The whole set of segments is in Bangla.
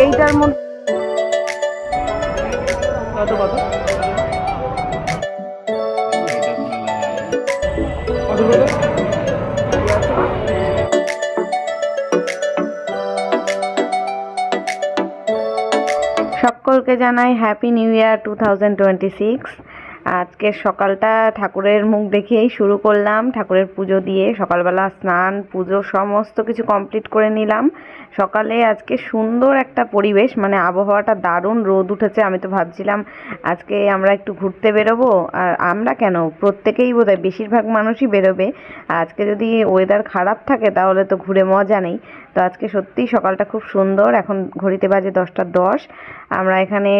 এইটার মধ্যে কত কত সকলকে জানাই হ্যাপি নিউ ইয়ার 2026। আজকের সকালটা ঠাকুরের মুখ দেখেই শুরু করলাম, ঠাকুরের পুজো দিয়ে। সকালবেলা স্নান পুজো সমস্ত কিছু কমপ্লিট করে নিলাম। সকালে আজকে সুন্দর একটা পরিবেশ, মানে আবহাওয়াটা দারুণ, রোদ উঠেছে। আমি তো ভাবছিলাম আজকে আমরা একটু ঘুরতে বেরোবো, আর আমরা কেন, প্রত্যেকেই বোধহয় বেশিরভাগ মানুষই বেরোবে। আজকে যদি ওয়েদার খারাপ থাকে তাহলে তো ঘুরে মজা নেই। তো আজকে সত্যিই সকালটা খুব সুন্দর। এখন ঘড়িতে বাজে 10টা 10। আমরা এখানে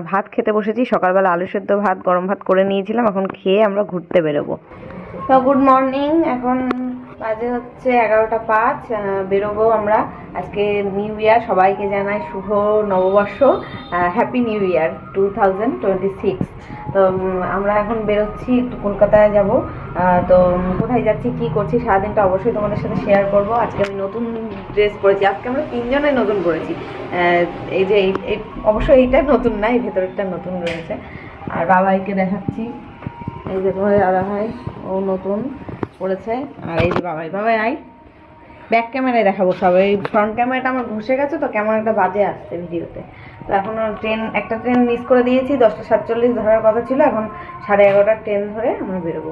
ভাত খেতে বসেছি। সকালবেলা আলু সেদ্ধ ভাত, গরম ভাত করে নিয়েছিলাম। এখন খেয়ে আমরা ঘুরতে বেরোবো। তো গুড মর্নিং, এখন বাজে হচ্ছে 11টা 5। বেরোবো আমরা। আজকে নিউ ইয়ার, সবাইকে জানাই শুভ নববর্ষ, হ্যাপি নিউ ইয়ার 2026। তো আমরা এখন বেরোচ্ছি, একটু কলকাতায় যাব। তো কোথায় যাচ্ছি, কি করছি সারাদিনটা অবশ্যই তোমাদের সাথে শেয়ার করব। আজকে আমি নতুন ড্রেস পরেছি। আজকে আমরা 3জনে নতুন পরেছি। এই যে অবশ্যই এইটা নতুন না, এই ভেতরেরটা নতুন রয়েছে। আর বাবাইকে দেখাচ্ছি, এই যে তোমাদের দাদা ভাই, ও নতুন পড়েছে। আর এই যে বাবাই আই ব্যাক ক্যামেরায় দেখাবো সব। এই ফ্রন্ট ক্যামেরাটা আমার ঘষে গেছে, তো কেমন একটা বাজে আসছে ভিডিওতে। তো এখন একটা ট্রেন মিস করে দিয়েছি। 10টা 47 ধরার কথা ছিল, এখন 11:30টার ট্রেন ধরে আমরা বেরোবো।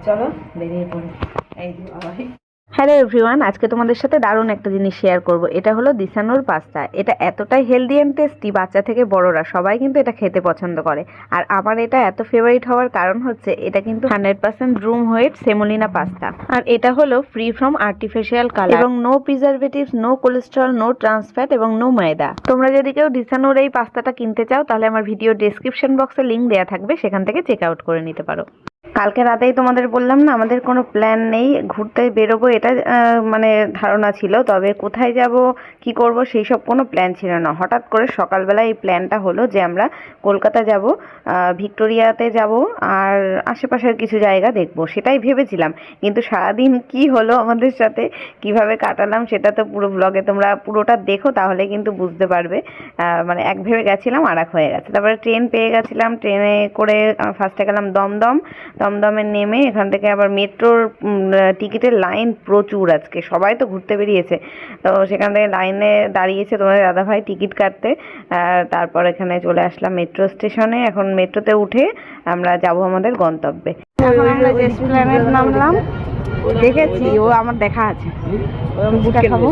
চলো বেরিয়ে পড়ি। এই যে বাবাই। হ্যালো এভরিওয়ান, আজকে তোমাদের সাথে দারুণ একটা জিনিস শেয়ার করব। এটা হলো দিশানুর পাস্তা। এটা এতটাই হেলদি অ্যান্ড টেস্টি, বাচ্চা থেকে বড়রা সবাই কিন্তু এটা খেতে পছন্দ করে। আর আমার এটা এত ফেভারিট হওয়ার কারণ হচ্ছে এটা কিন্তু 100% রুম হোয়েট সেমোলিনা পাস্তা। আর এটা হলো ফ্রি ফ্রম আর্টিফিশিয়াল কালার এবং no preservatives, no cholesterol, no trans fat এবং নো ময়দা। তোমরা যদি কেউ দিশানুর এই পাস্তাটা কিনতে চাও তাহলে আমার ভিডিও ডেসক্রিপশন বক্সে লিঙ্ক দেওয়া থাকবে, সেখান থেকে চেক আউট করে নিতে পারো। কালকে রাতেই তোমাদের বললাম না, আমাদের কোনো প্ল্যান নেই, ঘুরতে বেরোবো এটা মানে ধারণা ছিল। তবে কোথায় যাব, কি করব, সেই সব কোনো প্ল্যান ছিল না। হঠাৎ করে সকালবেলা এই প্ল্যানটা হলো যে আমরা কলকাতা যাব, ভিক্টোরিয়াতে যাব, আর আশেপাশের কিছু জায়গা দেখব, সেটাই ভেবেছিলাম। কিন্তু সারাদিন কি হলো আমাদের সাথে, কিভাবে কাটালাম, সেটা তো পুরো ব্লগে তোমরা পুরোটা দেখো, তাহলে কিন্তু বুঝতে পারবে। মানে এক ভেবে গেছিলাম আর এক হয়ে গেছে। তারপরে ট্রেন পেয়ে গেছিলাম, ট্রেনে করে ফার্স্টে গেলাম দমদমে নেমে এখান থেকে আবার মেট্রোর টিকিটের লাইন প্রচুর। আজকে সবাই তো ঘুরতে বেরিয়েছে, তো সেখান থেকে লাইনে দাঁড়িয়েছে তোমাদের দাদাভাই টিকিট কাটতে। তারপর এখানে চলে আসলাম মেট্রো স্টেশনে। এখন মেট্রোতে উঠে আমরা যাব আমাদের গন্তব্যে। এখন আমরা যে এসপ্ল্যানেড নামলাম, দেখেছি ও আমার দেখা আছে, বুটটা খাবো।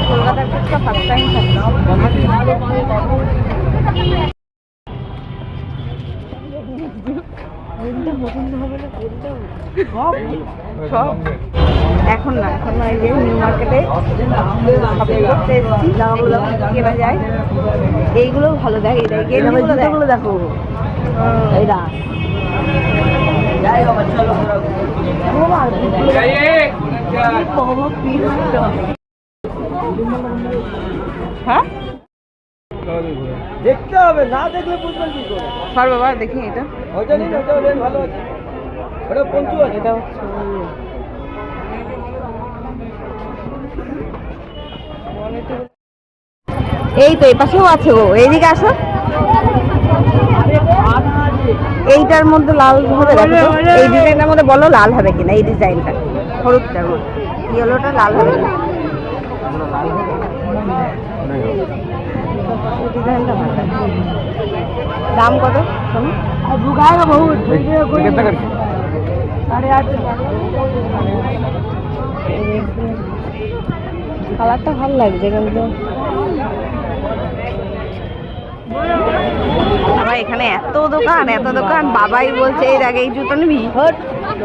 কলকাতার ফুচকা ফার্স্ট টাইম সব এখন না, এই যে নিউ মার্কেটে শপিং করতে এসেছি, জামাগুলো কেনা যায়। এইগুলো ভালো, দেখ এইগুলো দেখো, এইটা হ্যাঁ দেখতে হবে, না দেখলে বুঝবেন কি করে। সর বাবা দেখি, এটা ওইটা নিন, ওইটা রেট ভালো আছে, ওটা পঞ্চু আছে। এটা হচ্ছে এই তো এই পাশেও আছে, গো এইদিকে আসো। এইটার মধ্যে লাল হবে, দেখো এই ডিজাইনটার মধ্যে বলো লাল হবে কিনা। এই ডিজাইনটা হলুদটার মধ্যে, ইয়েলোটা লাল হবে কিনা। ডিজাইনটা ভালো, দাম কত? কালারটা ভালো লাগছে কিন্তু। আমার এখানে এত দোকান, বাবাই বলছে এই দেখ এই জুতো নিবি,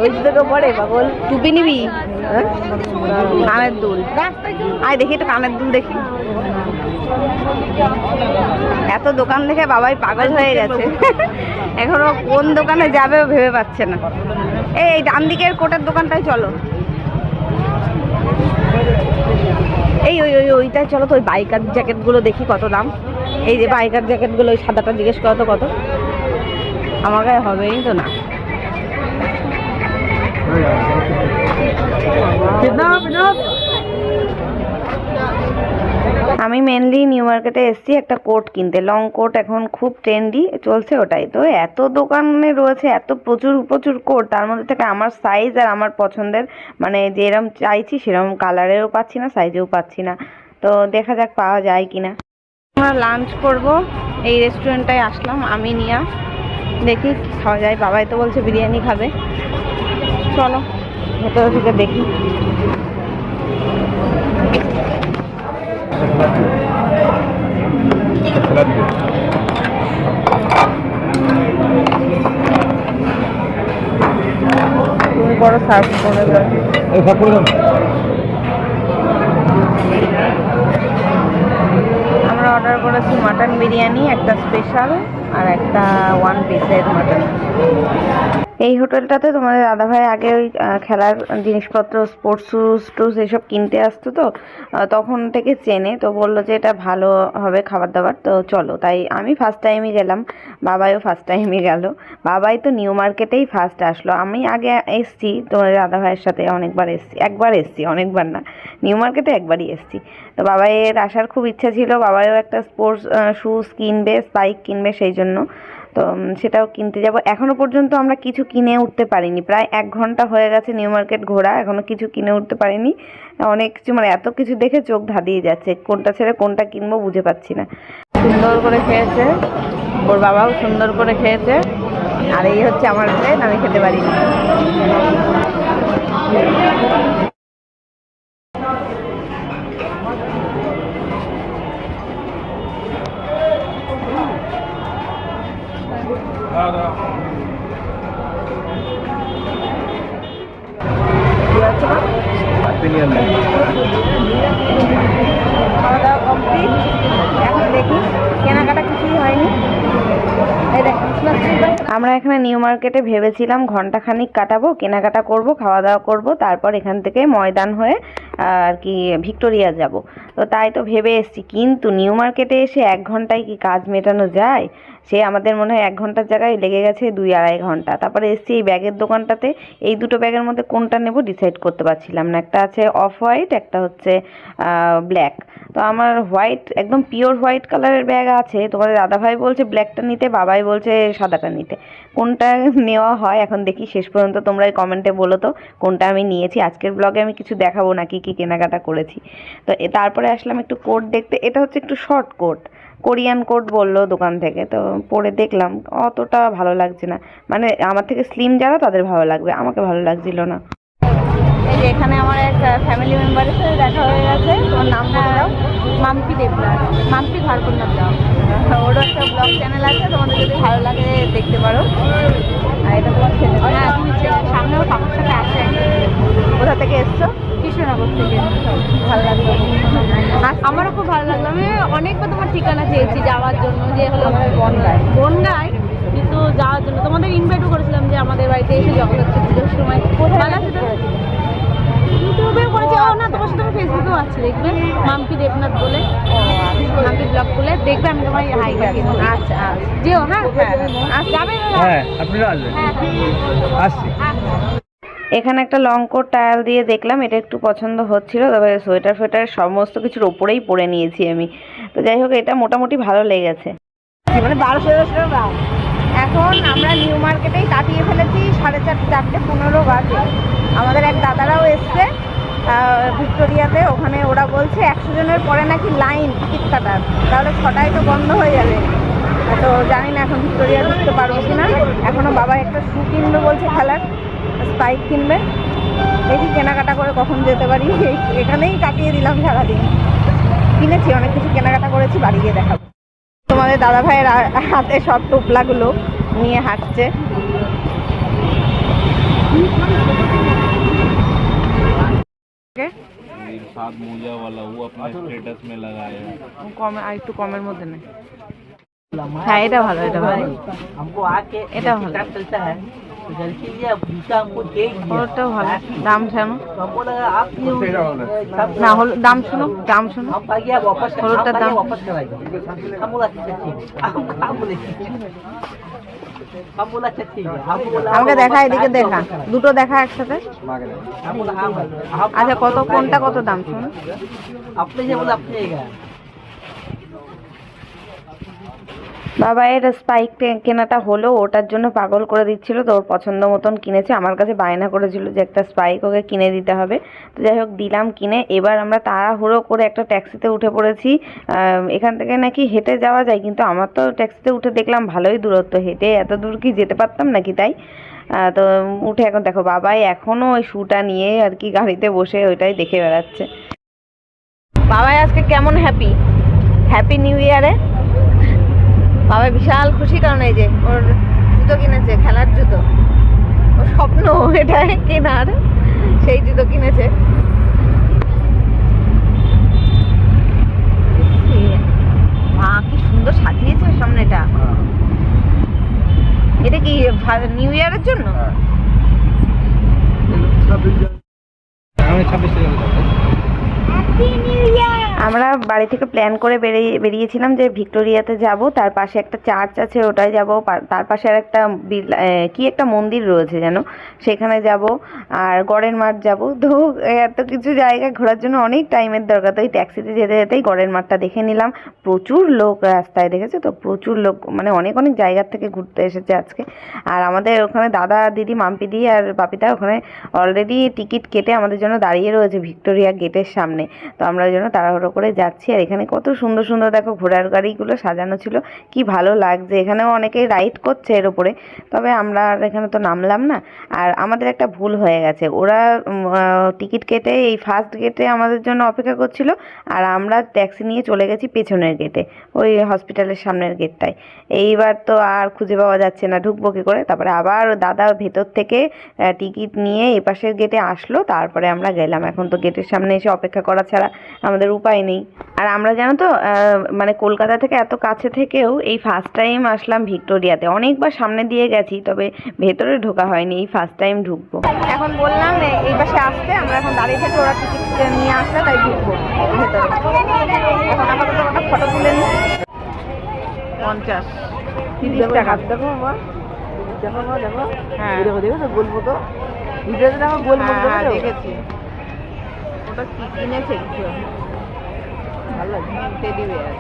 ওই জুতো পরে বাবল, টুপি নিবি, কানের দুল, আয় দেখি একটু কানের দুল দেখি। এত দোকান দেখে বাবাই পাগল হয়ে গেছে। এখনো কোন দোকানে যাবে ভেবে পাচ্ছে না। এই ডান দিকের কোটার দোকানটায় চলো, এই ওইটাই চলো। তো ওই বাইকার জ্যাকেটগুলো দেখি কত দাম। এই যে বাইকার জ্যাকেটগুলো, ওই সাদাটা জিজ্ঞেস করো তো কত। আমার গায়ে হবেই তো না। আমি মেনলি নিউ মার্কেটে এসেছি একটা কোট কিনতে, লং কোট এখন খুব ট্রেন্ডি চলছে ওটাই। তো এত দোকানে রয়েছে, এত প্রচুর প্রচুর কোট, তার মধ্যে থেকে আমার সাইজ আর আমার পছন্দের মানে যেরকম চাইছি সেরকম কালারেরও পাচ্ছি না, সাইজেও পাচ্ছি না। তো দেখা যাক পাওয়া যায় কিনা। আমরা লাঞ্চ করব এই রেস্টুরেন্টটায় আসলাম, আমি নিয়া দেখি খাওয়া যায়। বাবাই তো বলছে বিরিয়ানি খাবে, চলো ভেতরে থেকে দেখি। তুমি বড় সার্ভ করে দাও। আমরা অর্ডার করেছি মাটন বিরিয়ানি, একটা স্পেশাল আর একটা 1 পিসের মাটন। এই হোটেলটাতে তোমাদের দাদাভাই আগে ওই খেলার জিনিসপত্র, স্পোর্টস শুজ টুজ এসব কিনতে আসতো, তো তখন থেকে চেনে, তো বললো যে এটা ভালো হবে খাবার দাবার। তো চলো, তাই আমি ফার্স্ট টাইমই গেলাম, বাবাইও ফার্স্ট টাইমই গেল। বাবাই তো নিউ মার্কেটেই ফার্স্ট আসলো, আমি আগে এসছি তোমাদের দাদাভাইয়ের সাথে অনেকবার এসছি, একবার এসছি, অনেকবার না, নিউ মার্কেটে একবারই এসছি। তো বাবাইয়ের আসার খুব ইচ্ছা ছিল, বাবাইও একটা স্পোর্টস শুজ কিনবে, স্পাইক কিনবে, সেই জন্য তো সেটাও কিনতে যাব। এখনো পর্যন্ত আমরা কিছু কিনে উঠতে পারিনি, প্রায় 1 ঘন্টা হয়ে গেছে নিউ মার্কেট ঘোরা, এখনো কিছু কিনে উঠতে পারিনি। অনেক কিছু মানে এত কিছু দেখে চোখ ধাঁধিয়ে যাচ্ছে, কোনটা ছেড়ে কোনটা কিনবো বুঝে পাচ্ছি না। সুন্দর করে খেয়েছে, ওর বাবাও সুন্দর করে খেয়েছে, আর এই হচ্ছে আমার প্লেট, আমি খেতে পারিনি। খাওয়া দাওয়া কমপ্লিট, এখন দেখি কেনাকাটা কিছুই হয়নি। আমরা এখানে নিউ মার্কেটে ভেবেছিলাম ঘন্টাখানিক কাটাবো, কেনাকাটা করব, খাওয়া দাওয়া করব, তারপর এখান থেকে ময়দান হয়ে আর কি ভিক্টোরিয়া যাব। তো তাই তো ভেবে এসেছি, কিন্তু নিউ মার্কেটে এসে 1 ঘন্টায় কি কাজ মেটানো যায়? সে আমাদের মনে হয় 1 ঘন্টার জায়গায় লেগে গেছে 2-2.5 ঘন্টা। তারপরে এসেছি এই ব্যাগের দোকানটাতে, এই দুটো ব্যাগের মধ্যে কোনটা নেব ডিসাইড করতে পারছিলাম না। একটা আছে অফ হোয়াইট, একটা হচ্ছে ব্ল্যাক। তো আমার হোয়াইট, একদম পিওর হোয়াইট কালারের ব্যাগ আছে, তোমাদের দাদাভাই বলছে ব্ল্যাকটা নিতে, বাবাই বলছে সাদাটা নিতে। কোনটা নেওয়া হয় এখন দেখি, শেষ পর্যন্ত তোমরা কমেন্টে বলো তো কোনটা আমি নিয়েছি। আজকের ব্লগে আমি কিছু দেখাবো না কি কি কেনাকাটা করেছি। তো তারপরে আসলাম একটু কোট দেখতে, এটা হচ্ছে একটু শর্ট কোট, কোরিয়ান কোট বললো দোকান থেকে। তো পরে দেখলাম অতটা ভালো লাগছে না, মানে আমার থেকে স্লিম যারা তাদের ভালো লাগবে, আমাকে ভালো লাগছিল না। এই যে এখানে আমার এক ফ্যামিলি মেম্বারের সাথে দেখা হয়ে গেছে, তোমার নাম বলে দাও। মাম্পি দেবনাথ, মাম্পি ঝাড়খণ্ডার দাও। ওরও একটা ব্লগ চ্যানেল আছে, তোমাদের যদি ভালো লাগে দেখতে পারো। আর এটা তোমার ছেলে? হ্যাঁ, তুমি সামনেও কাকুর সাথে আসে। কোথা থেকে এসছো? কৃষ্ণনগর থেকে। ভালো লাগলো, আমারও খুব ভালো লাগলো। আমি অনেকবার তোমার ঠিকানা চেয়েছি যাওয়ার জন্য, যে হলো বনগাঁয়, কিন্তু যাওয়ার জন্য তোমাদের ইনভাইটও করেছিলাম যে আমাদের বাড়িতে এসে জগদ্ধাত্রী পুজোর সময়। ভালো আছে তো? ইউটিউবে করেছি, ও না তোমার সাথে আমি ফেসবুকেও আছি, দেখবে মাম্পি দেবনাথ বলে, মাম্পি ব্লগ বলে দেখবে, আমি তোমার হাই পাখি। আচ্ছা যেও, হ্যাঁ যাবে, হ্যাঁ আপনারা আসবেন, আসছি। এখানে একটা লং কোট ট্রায়াল দিয়ে দেখলাম, এটা একটু পছন্দ হচ্ছিল, তবে সোয়েটার ফোয়েটার সমস্ত কিছুর ওপরেই পরে নিয়েছি আমি। তো যাই হোক, এটা মোটামুটি ভালো লেগেছে। মানে 1200 দাম। এখন আমরা নিউ মার্কেটেই কাটিয়ে ফেলেছি 4:30 বাজে। আমাদের এক দাদারাও এসছে ভিক্টোরিয়াতে, ওখানে ওরা বলছে 100 জনের পরে নাকি লাইন টিকিট কাটার, তাহলে 6টায় তো বন্ধ হয়ে যাবে। তো জানি না এখন ভিক্টোরিয়া ঢুকতে পারবো কিনা। এখনও বাবা একটা শু কিনবে বলছে, খেলার স্পাইক কিনবে, দেখি কেনাকাটা করে কখন যেতে পারি। এখানেই কাটিয়ে দিলাম সারাদিন, কিনেছি অনেক কিছু, কেনাকাটা করেছি, বাড়ি গিয়ে দেখাবো। তোমাদের দাদা ভাইয়ের হাতে সব টোপলাগুলো নিয়ে হাঁটছে। একটু কমের মধ্যে নেই। হ্যাঁ এটা ভালো, এটা ভালো, এটা ভালো, ওটাও ভালো। দাম শোনো না, দাম শোনো, দাম শোনো, হলুদটার দাম। আমাকে দেখা, এদিকে দেখা, দুটো দেখা একসাথে। আচ্ছা কত, কোনটা কত দাম শোনো? বাবা এর স্পাইক কেনাটা হলো, ওটার জন্য পাগল করে দিচ্ছিল, তো ওর পছন্দ মতন কিনেছে। আমার কাছে বায়না করেছিল যে একটা স্পাইক ওকে কিনে দিতে হবে, তো যাই হোক দিলাম কিনে। এবার আমরা তাড়াহুড়ো করে একটা ট্যাক্সিতে উঠে পড়েছি। এখান থেকে নাকি হেঁটে যাওয়া যায়, কিন্তু আমার তো ট্যাক্সিতে উঠে দেখলাম ভালোই দূরত্ব, হেঁটে এত দূর কি যেতে পারতাম নাকি, তাই তো উঠে এখন দেখো বাবাই এখনও ওই শুটা নিয়ে আর কি গাড়িতে বসে ওইটাই দেখে বেড়াচ্ছে। বাবাই আজকে কেমন হ্যাপি নিউ ইয়ারে? বাবা বিশাল খুশি, কারণ এই যে ওর জুতো কিনেছে, খেলার জুতো, ওর স্বপ্ন এটা কেনার, সেই জুতো কিনেছে। মা কি সুন্দর সাজিয়েছে সামনেটা, এটা কি নিউ ইয়ারের জন্য? আমরা বাড়ি থেকে প্ল্যান করে বেরিয়েছিলাম যে ভিক্টোরিয়াতে যাব, তার পাশে একটা চার্চ আছে ওটাই যাব, তার পাশে আর একটা কি একটা মন্দির রয়েছে যেন, সেখানে যাব, আর গড়ের মাঠ যাব। তো এত কিছু জায়গা ঘোরার জন্য অনেক টাইমের দরকার, তো এই ট্যাক্সিতে যেতে যেতেই গড়ের মাঠটা দেখে নিলাম। প্রচুর লোক রাস্তায়, দেখেছো তো, প্রচুর লোক, মানে অনেক অনেক জায়গার থেকে ঘুরতে এসেছে আজকে। আর আমাদের ওখানে দাদা দিদি মাম্পিদি আর বাপিদা ওখানে অলরেডি টিকিট কেটে আমাদের জন্য দাঁড়িয়ে রয়েছে ভিক্টোরিয়া গেটের সামনে। তো আমরা ওই জন্য তাড়াহুড়ো করে যাচ্ছি। আর এখানে কত সুন্দর সুন্দর দেখো ঘোড়ার গাড়িগুলো সাজানো ছিল, কি ভালো লাগছে। এখানেও অনেকেই রাইড করছে এর ওপরে, তবে আমরা আর এখানে তো নামলাম না। আর আমাদের একটা ভুল হয়ে গেছে, ওরা টিকিট কেটে এই ফার্স্ট গেটে আমাদের জন্য অপেক্ষা করছিল, আর আমরা ট্যাক্সি নিয়ে চলে গেছি পেছনের গেটে, ওই হসপিটালের সামনের গেটটায়। এইবার তো আর খুঁজে পাওয়া যাচ্ছে না, ঢুকবো কী করে। তারপরে আবার দাদা ভেতর থেকে টিকিট নিয়ে এই পাশের গেটে আসলো, তারপরে আমরা গেলাম। এখন তো গেটের সামনে এসে অপেক্ষা করা ছাড়া আমাদের উপায় নেই। আর আমরা জানো তো মানে কলকাতা থেকে এত কাছে থেকেও এই ফার্স্ট টাইম আসলাম ভিক্টোরিয়াতে। অনেকবার সামনে দিয়ে গেছি, তবে ভেতরে ঢোকা হয়নি, এই ফার্স্ট টাইম ঢুকবো। এখন বললাম এই পাশে আসতে, আমরা এখন দাঁড়িয়ে থেকে ওরা টিকিট নিয়ে আসলে তাই ঢুকবো ভেতরে। এখন আপাতত একটা ফটো তুলে নিই। 50-30 টাকা। দেখো মা, দেখো মা, দেখো, হ্যাঁ দেখো, দেখো তো গোল মতো ভিডিওতে দেখো, গোল মতো দেখেছি। ওটা কি কিনেছে কিছু ভালো লাগে, টেডি বিয়ার।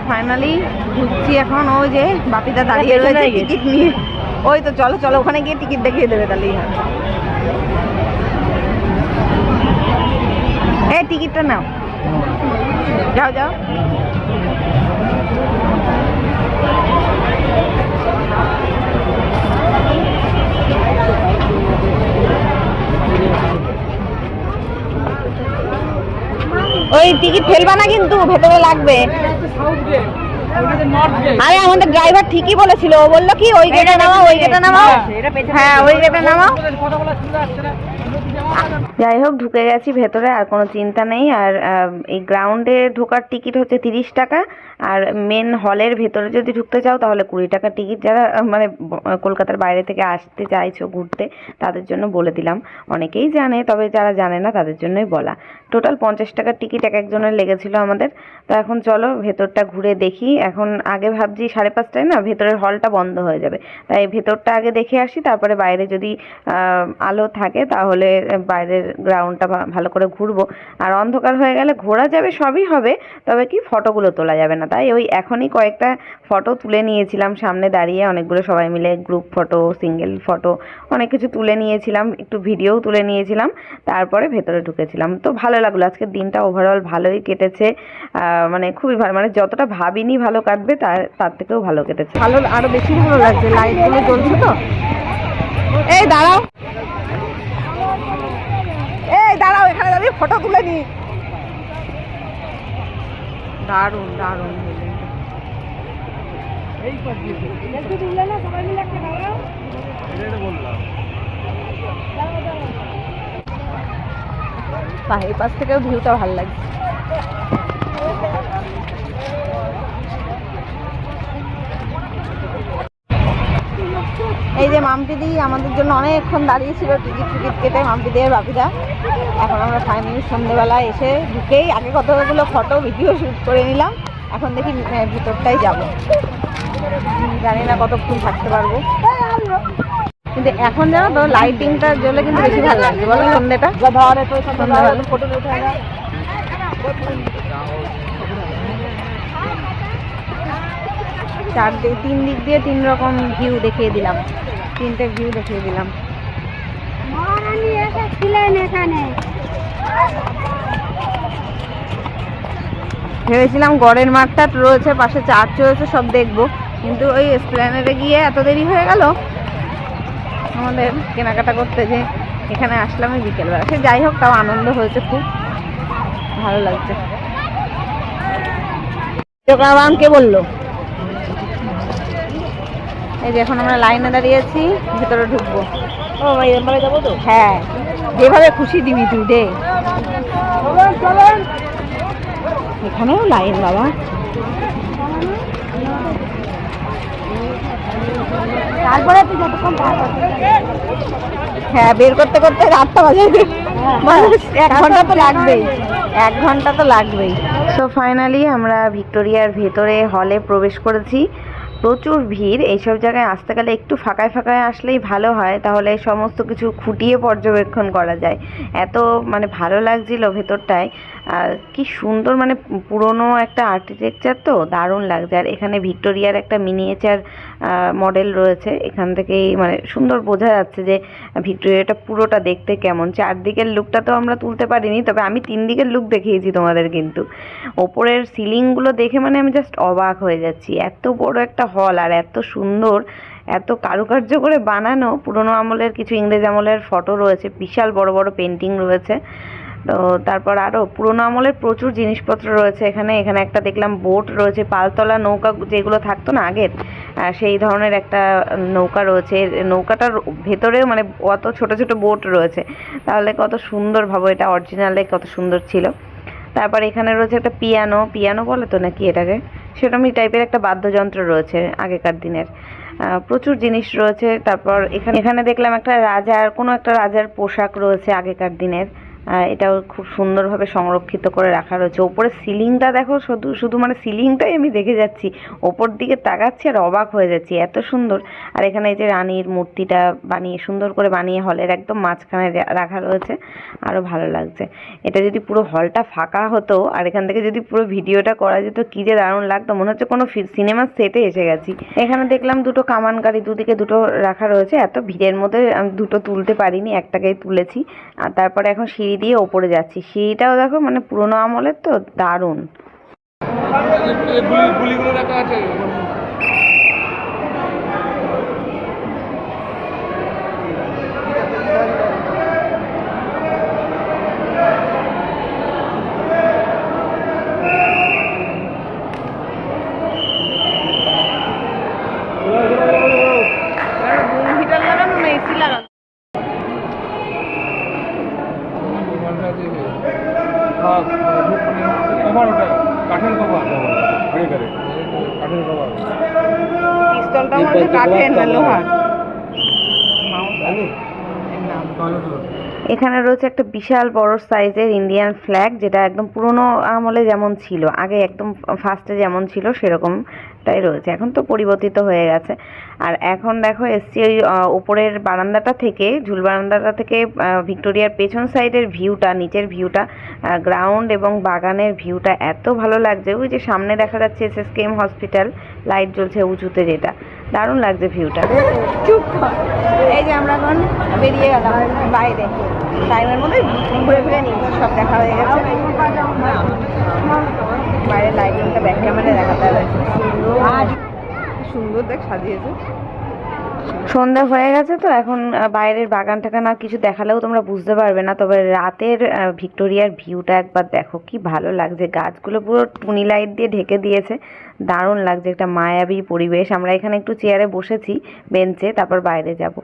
ফাইনালি ঢুকছি এখন, ওই যে বাপিদা দাঁড়িয়ে রয়েছে টিকিট নিয়ে। ওই তো চলো চলো, ওখানে গিয়ে টিকিট দেখিয়ে দেবে তাহলেই হয়। এই টিকিটটা নাও, যাও যাও। ওই টিকিট ফেলবা না কিন্তু, ভেতরে লাগবে। আরে আমাদের ড্রাইভার ঠিকই বলেছিল, ও বললো কি ওই গেটে নামাও, ওই গেটে নামাও, হ্যাঁ ওই গেটে নামাও। যাই হোক ঢুকে গেছি ভেতরে, আর কোনো চিন্তা নেই। আর এই গ্রাউন্ডে ঢোকার টিকিট হচ্ছে 30 টাকা, আর মেন হলের ভেতরে যদি ঢুকতে চাও তাহলে 20 টাকা টিকিট। যারা মানে কলকাতার বাইরে থেকে আসতে চাইছো ঘুরতে, তাদের জন্য বলে দিলাম, অনেকেই জানে, তবে যারা জানে না তাদের জন্যই বলা। টোটাল 50 টাকার টিকিট এক একজনের লেগেছিলো আমাদের। তো এখন চলো ভেতরটা ঘুরে দেখি। এখন আগে ভাবছি 5:30টায় না ভেতরের হলটা বন্ধ হয়ে যাবে, তাই ভেতরটা আগে দেখে আসি, তারপরে বাইরে যদি আলো থাকে তাহলে বাইরের গ্রাউন্ডটা ভালো করে ঘুরবো। আর অন্ধকার হয়ে গেলে ঘোরা যাবে, সবই হবে, তবে কি ফটোগুলো তোলা যাবে না। তাই ওই এখনই কয়েকটা ফটো তুলে নিয়েছিলাম সামনে দাঁড়িয়ে, অনেকগুলো সবাই মিলে গ্রুপ ফটো, সিঙ্গেল ফটো, অনেক কিছু তুলে নিয়েছিলাম, একটু ভিডিওও তুলে নিয়েছিলাম, তারপরে ভেতরে ঢুকেছিলাম। তো ভালো লাগলো, আজকের দিনটা ওভারঅল ভালোই কেটেছে, মানে খুবই ভালো, মানে যতটা ভাবিনি ভালো কাটবে তার থেকেও ভালো কেটেছে। ভালো, আরো বেশি ভালো লাগছে, লাইটগুলো জ্বলছে তো। এই দাঁড়াও, এই দাঁড়াও, এখানে দাঁড়িয়ে ফটো তুলে নি। দারুণ দারুণ, এই পাশ থেকেও ভিউটা ভালো লাগছে। এই যে মাম্পিদি আমাদের জন্য অনেকক্ষণ দাঁড়িয়েছিল টিকিট কেটে, মাম্পিদি আর বাপিদা। এখন আমরা ফাইনালি সন্ধ্যেবেলায় এসে ঢুকেই আগে কতগুলো ফটো ভিডিও শ্যুট করে নিলাম। এখন দেখি ভিতরটাই যাব, জানি না কতক্ষণ থাকতে পারবো। কিন্তু এখন জানো তো লাইটিংটা জ্বলে কিন্তু বেশি ভালো লাগছে বলো সন্ধ্যেটা চারদিক 3 দিক দিয়ে 3 রকম ভিউ দেখিয়ে দিলাম, 3টে ভিউ দেখিয়ে দিলাম। ভেবেছিলাম গড়ের মাঠটা রয়েছে পাশে, চার্চ রয়েছে, সব দেখবো, কিন্তু ওই এসপ্ল্যানেডে গিয়ে এত দেরি হয়ে গেল আমাদের কেনাকাটা করতে, যে এখানে আসলাম এই বিকেলবেলা। সে যাই হোক, তাও আনন্দ হয়েছে, খুব ভালো লাগছে। কে বললো? এই যে এখন আমরা লাইনে দাঁড়িয়েছি, ভেতরে ঢুকবো। ও ভাই এবারে যাবো তো? হ্যাঁ, যেভাবে খুশি দিবি তুই দে। এখানেও লাইন বাবা। তারপরে তুই যতক্ষণ হ্যাঁ বের করতে করতে 8টা বাজে, 1 ঘন্টা তো লাগবেই, 1 ঘন্টা তো লাগবেই। সো ফাইনালি আমরা ভিক্টোরিয়ার ভেতরে হলে প্রবেশ করেছি। প্রচুর ভিড়, এইসব জায়গায় আসতে গেলে একটু ফাঁকায় ফাঁকায় আসলেই ভালো হয়, তাহলে সমস্ত কিছু খুঁটিয়ে পর্যবেক্ষণ করা যায়। এত মানে ভালো লাগছিল ভেতরটায়, কি সুন্দর, মানে পুরনো একটা আর্কিটেকচার, তো দারুণ লাগছে। আর এখানে ভিক্টোরিয়ার একটা মিনিয়েচার মডেল রয়েছে, এখান থেকেই মানে সুন্দর বোঝা যাচ্ছে যে ভিক্টোরিয়াটা পুরোটা দেখতে কেমন। চারদিকের লুকটা তো আমরা তুলতে পারিনি, তবে আমি 3 দিকের লুক দেখিয়েছি তোমাদের। কিন্তু ওপরের সিলিংগুলো দেখে মানে আমি জাস্ট অবাক হয়ে যাচ্ছি, এত বড় একটা হল আর এত সুন্দর, এত কারুকার্য করে বানানো। পুরোনো আমলের কিছু ইংরেজ আমলের ফটো রয়েছে, বিশাল বড় বড় পেন্টিং রয়েছে। তো তারপর আরও পুরোনো আমলের প্রচুর জিনিসপত্র রয়েছে এখানে। এখানে একটা দেখলাম বোট রয়েছে, পালতলা নৌকা যেগুলো থাকতো না আগের, সেই ধরনের একটা নৌকা রয়েছে। নৌকাটার ভেতরেও মানে অত ছোট ছোট বোট রয়েছে, তাহলে কত সুন্দর ভাবো, এটা অরিজিনালে কত সুন্দর ছিল। তারপর এখানে রয়েছে একটা পিয়ানো, পিয়ানো বলে তো নাকি এটাকে, সেরকমই টাইপের একটা বাদ্যযন্ত্র রয়েছে আগেকার দিনের। প্রচুর জিনিস রয়েছে। তারপর এখানে দেখলাম একটা রাজার, কোনো একটা রাজার পোশাক রয়েছে আগেকার দিনের, এটাও খুব সুন্দরভাবে সংরক্ষিত করে রাখা রয়েছে। ওপরের সিলিংটা দেখো, শুধু শুধু মানে সিলিংটাই আমি দেখে যাচ্ছি, ওপর দিকে তাকাচ্ছি আর অবাক হয়ে যাচ্ছি, এত সুন্দর। আর এখানে এই যে রানীর মূর্তিটা বানিয়ে সুন্দর করে বানিয়ে হলের একদম মাঝখানে রাখা রয়েছে, আরও ভালো লাগছে। এটা যদি পুরো হলটা ফাঁকা হতো আর এখান থেকে যদি পুরো ভিডিওটা করা যেত, কি যে দারুণ লাগতো, মনে হচ্ছে কোনো সিনেমার সেটে এসে গেছি। এখানে দেখলাম দুটো কামান গাড়ি, দুদিকে দুটো রাখা রয়েছে। এত ভিড়ের মধ্যে আমি দুটো তুলতে পারিনি, একটাকেই তুলেছি। আর তারপরে এখন সিঁড়ি দিয়ে ওপরে যাচ্ছি, সিঁড়িটাও দেখো মানে পুরোনো আমলের, তো দারুণ। এখানে রয়েছে একটা বিশাল বড় সাইজের ইন্ডিয়ান ফ্ল্যাগ, যেটা একদম পুরোনো আমলে যেমন ছিল, আগে একদম ফার্স্টে যেমন ছিল সেরকমটাই রয়েছে। এখন তো পরিবর্তিত হয়ে গেছে। আর এখন দেখো এসছি ওই উপরের বারান্দাটা থেকে, ঝুল বারান্দাটা থেকে ভিক্টোরিয়ার পেছন সাইডের ভিউটা, নিচের ভিউটা, গ্রাউন্ড এবং বাগানের ভিউটা এত ভালো লাগছে। ওই যে সামনে দেখা যাচ্ছে SSKM হসপিটাল, লাইট জ্বলছে উঁচুতে, যেটা দারুণ লাগছে ভিউটা। এই যে আমরা এখন বেরিয়ে গেলাম বাইরে, টাইমের মধ্যে ঘুরে ফিরে নিয়েছি, সব দেখা হয়ে গেছে। বাইরে লাইটিংটা ব্যাক ক্যামেরায় দেখাতে হবে, সুন্দর দেখ সাজিয়েছে। সন্ধ্যা হয়ে গেছে তো এখন বাইরের বাগান টাগান আর কিছু দেখালেও তোমরা বুঝতে পারবে না, তবে রাতের ভিক্টোরিয়ার ভিউটা একবার দেখো, কি ভালো লাগছে। গাছগুলো পুরো টুনি লাইট দিয়ে ঢেকে দিয়েছে, দারুণ লাগছে, একটা মায়াবী পরিবেশ। আমরা এখানে একটু চেয়ারে বসেছি, বেঞ্চে, তারপর বাইরে যাব।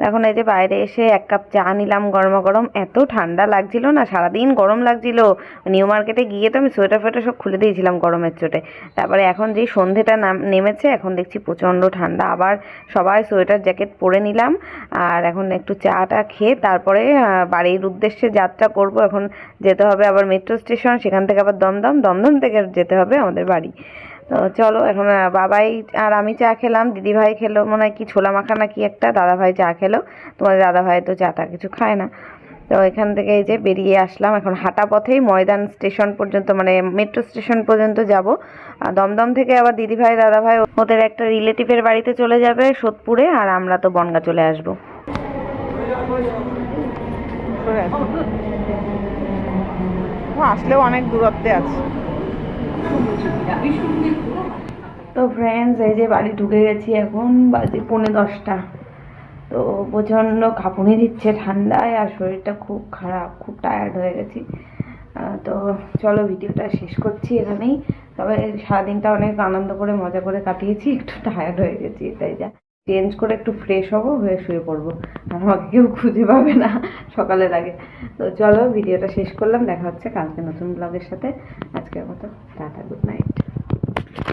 এখন এই যে বাইরে এসে 1 কাপ চা নিলাম গরমা গরম, এত ঠান্ডা লাগছিল না, সারাদিন গরম লাগছিল। নিউ মার্কেটে গিয়ে তো আমি সোয়েটার ফোয়েটার সব খুলে দিয়েছিলাম গরমের চোটে। তারপরে এখন যেই সন্ধেটা নেমেছে, এখন দেখছি প্রচণ্ড ঠান্ডা, আবার সবাই সোয়েটার জ্যাকেট পরে নিলাম। আর এখন একটু চাটা খেয়ে তারপরে বাড়ির উদ্দেশ্যে যাত্রা করব। এখন যেতে হবে আবার মেট্রো স্টেশন, সেখান থেকে আবার দমদম, দমদম থেকে যেতে হবে আমাদের বাড়ি। তো চলো এখন বাবাই আর আমি চা খেলাম, দিদিভাই খেলো মনে হয় কি ছোলা মাখা না কি একটা, দাদাভাই চা খেলো। তোমাদের দাদাভাই তো চাটা কিছু খায় না। তো এখান থেকে এই যে বেরিয়ে আসলাম, এখন হাঁটা পথেই ময়দান স্টেশন পর্যন্ত মানে মেট্রো স্টেশন পর্যন্ত যাব। আর দমদম থেকে আবার দিদিভাই দাদাভাই ওদের একটা রিলেটিভের বাড়িতে চলে যাবে সোদপুরে, আর আমরা তো বনগা চলে আসবো। আসলেও অনেক দূরত্বে আছে। তো ফ্রেন্ডস এই যে বাড়ি ঢুকে গেছি, এখন বাজে 9:45। তো প্রচণ্ড কাঁপুনি দিচ্ছে ঠান্ডায়, আর শরীরটা খুব খারাপ, খুব টায়ার্ড হয়ে গেছি। তো চলো ভিডিওটা শেষ করছি এখানেই। তবে সারাদিনটা অনেক আনন্দ করে মজা করে কাটিয়েছি, একটু টায়ার্ড হয়ে গেছি, তাই যা চেঞ্জ করে একটু ফ্রেশ হবো, হয়ে শুয়ে পড়বো, আর আমাকে কেউ খুঁজে পাবে না সকালের আগে। তো চলো ভিডিওটা শেষ করলাম, দেখা হচ্ছে কালকে নতুন ব্লগের সাথে। আজকের মতো টাটা, গুড নাইট।